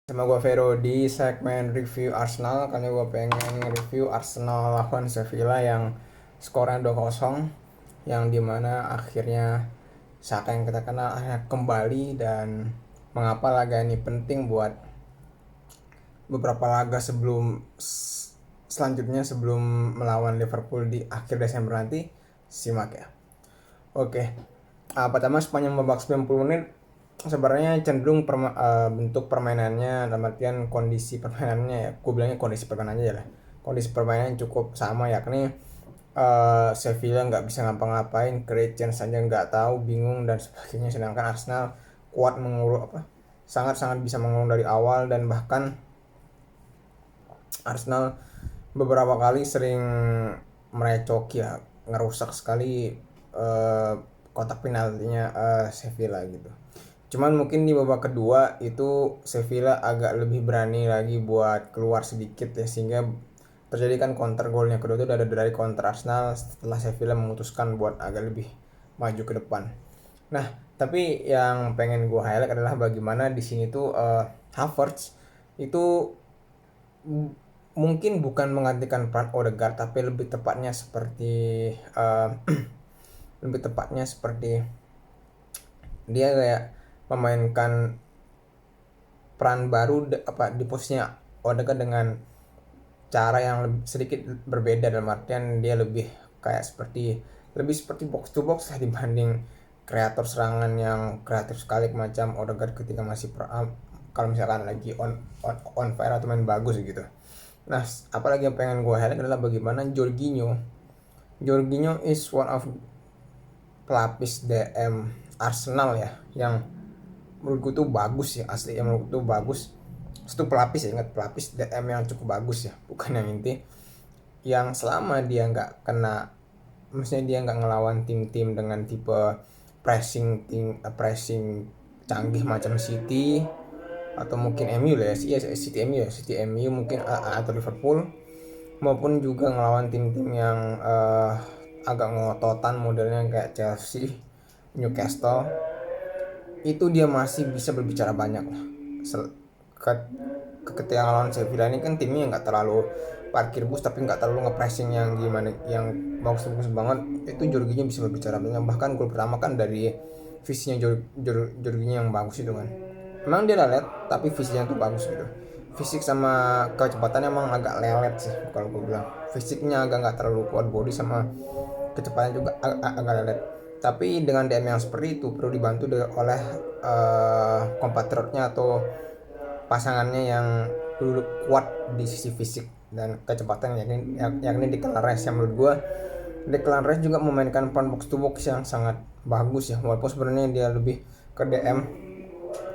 Sama gue Vero di segmen review Arsenal. Kali gue pengen review Arsenal lawan Sevilla yang skornya 2-0, yang dimana akhirnya Saka yang kita kenal akhirnya kembali. Dan mengapa laga ini penting buat beberapa laga selanjutnya sebelum melawan Liverpool di akhir Desember nanti. Simak ya. Oke, pertama sepanjang babak 90 menit sebenarnya cenderung bentuk permainannya, dalam artian kondisi permainannya ya, gue bilangnya kondisi permainannya aja lah. Kondisi permainan cukup sama, yakni Sevilla nggak bisa ngapa-ngapain, create chance saja nggak tahu, bingung dan sebagainya. Sedangkan Arsenal kuat mengurung sangat-sangat bisa mengurung dari awal, dan bahkan Arsenal beberapa kali sering merecoki ya, ngerusak sekali kotak penaltinya Sevilla gitu. Cuman mungkin di babak kedua itu Sevilla agak lebih berani lagi buat keluar sedikit ya, sehingga terjadi kan counter golnya kedua itu dari counter Arsenal setelah Sevilla memutuskan buat agak lebih maju ke depan. Nah, tapi yang pengen gue highlight adalah bagaimana di sini tuh Havertz itu mungkin bukan menggantikan peran Odegaard, tapi lebih tepatnya seperti lebih tepatnya seperti dia kayak memainkan peran baru di posisinya Odegaard dengan cara yang sedikit berbeda, dalam artian dia lebih seperti box to box lah dibanding kreator serangan yang kreatif sekali macam Odegaard ketika masih kalau misalkan lagi on fire atau main bagus gitu. Nah, apalagi yang pengen gue highlight adalah bagaimana Jorginho is one of pelapis DM Arsenal ya, yang menurut gue tuh bagus ya, asli yang menurut gue tuh bagus. Itu pelapis ya, ingat pelapis DM yang cukup bagus ya, bukan yang inti. Yang selama dia nggak kena, maksudnya dia nggak ngelawan tim-tim dengan tipe pressing canggih macam City atau mungkin MU lah ya, City MU mungkin atau Liverpool, maupun juga ngelawan tim-tim yang agak ngototan modelnya kayak Chelsea, Newcastle, itu dia masih bisa berbicara banyak lah. Ketika ngelawan Sevilla ini kan timnya nggak terlalu parkir bus, tapi nggak terlalu ngepressing yang gimana, yang bagus-bagus banget. Itu Jorginho bisa berbicara banyak. Bahkan gol pertama kan dari visinya Jorginho yang bagus itu kan. Emang dia lelet, tapi visinya tuh bagus gitu. Fisik sama kecepatan emang agak lelet sih kalau gue bilang. Fisiknya agak nggak terlalu kuat, body sama kecepatan juga agak lelet. Tapi dengan DM yang seperti itu perlu dibantu oleh kompatriotnya atau pasangannya yang dulu kuat di sisi fisik dan kecepatan, yakni Declan Rice. Yang menurut gue Declan Rice juga memainkan peran box to box yang sangat bagus ya, walaupun sebenarnya dia lebih ke DM,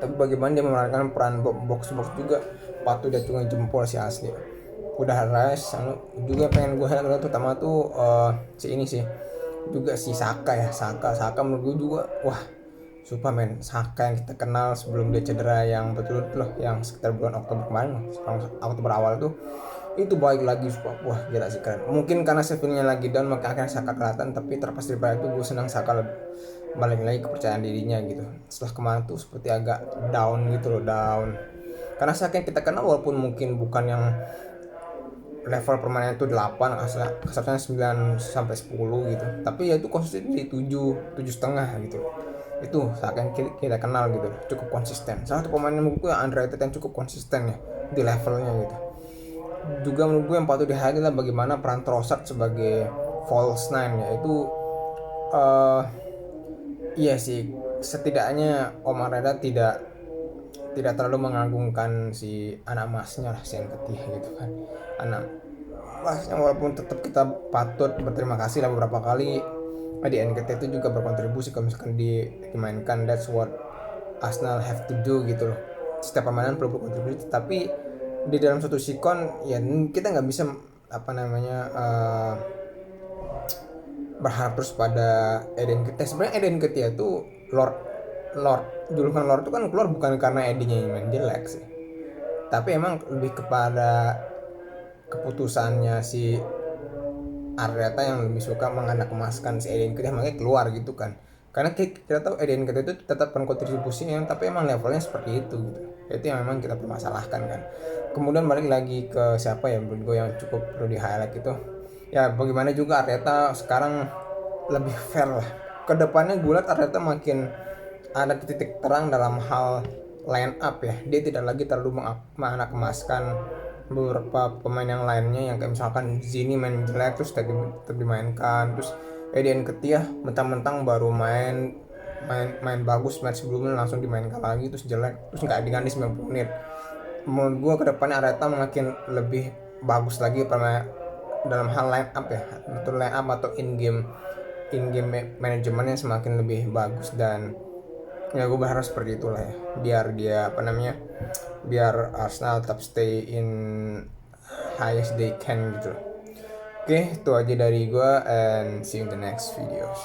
tapi bagaimana dia memainkan peran box to box juga patut diacungi jempol sih asli. Udah Rice juga pengen gue highlight terutama tuh si ini sih juga si Saka ya. Saka menurut gue juga wah Superman. Saka yang kita kenal sebelum dia cedera yang betul-betul loh, yang sekitar bulan Oktober kemarin, Oktober awal tuh, itu baik lagi. Wah gila sih, keren. Mungkin karena Sevilla lagi down maka akhirnya Saka kelihatan, tapi terlepas dari itu gue senang Saka balik lagi kepercayaan dirinya gitu. Setelah kemarin tuh seperti agak down gitu loh, down. Karena Saka yang kita kenal walaupun mungkin bukan yang level permainan itu 8, kasarnya 9 sampai 10 gitu, tapi ya itu konsisten di 7,5 gitu. Itu Saka yang kita kenal gitu, cukup konsisten. Salah satu pemain menurut gue underrated yang cukup konsisten ya di levelnya gitu. Juga menurut gue yang patut dihargai adalah bagaimana peran Trossard sebagai false nine ya. Itu iya sih, setidaknya Om Arteta tidak terlalu mengagungkan si anak emasnya lah, si Nketiah gitu kan, anak emasnya. Walaupun tetap kita patut berterima kasih lah, beberapa kali di NKT itu juga berkontribusi kalau misalkan dimainkan. That's what Arsenal have to do gitu loh, setiap permainan perlu berkontribusi. Tapi di dalam suatu sikon ya kita nggak bisa berharap terus pada Eden Ketia. Sebenarnya Eden Ketia tuh julukan Lord itu kan keluar bukan karena Edinya yang main jelek sih, tapi emang lebih kepada keputusannya si Arteta yang lebih suka menganak emaskan si Eden Ketia, makanya keluar gitu kan. Karena kita tahu Eden Ketia itu tetap berkontribusi yang, tapi emang levelnya seperti itu gitu. Itu yang memang kita permasalahkan kan. Kemudian balik lagi ke siapa ya menurut gue yang cukup perlu di highlight itu, ya bagaimana juga Arteta sekarang lebih fair lah. Kedepannya gue liat Arteta makin ada titik terang dalam hal line up ya. Dia tidak lagi terlalu menganak-emaskan beberapa pemain yang lainnya yang kayak misalkan Zini main jelek terus tetap dimainkan, terus Eddie Nketiah mentang-mentang baru main bagus match sebelumnya langsung dimainkan lagi terus jelek terus nggak diganti 90 menit. Menurut gue kedepannya Arteta makin lebih bagus lagi karena dalam hal line up ya, betul line up atau in game manajemennya semakin lebih bagus, dan ya gue berharap seperti itulah ya, biar dia biar Arsenal tetap stay in highest they can gitu. Oke, itu aja dari gue and see you in the next videos.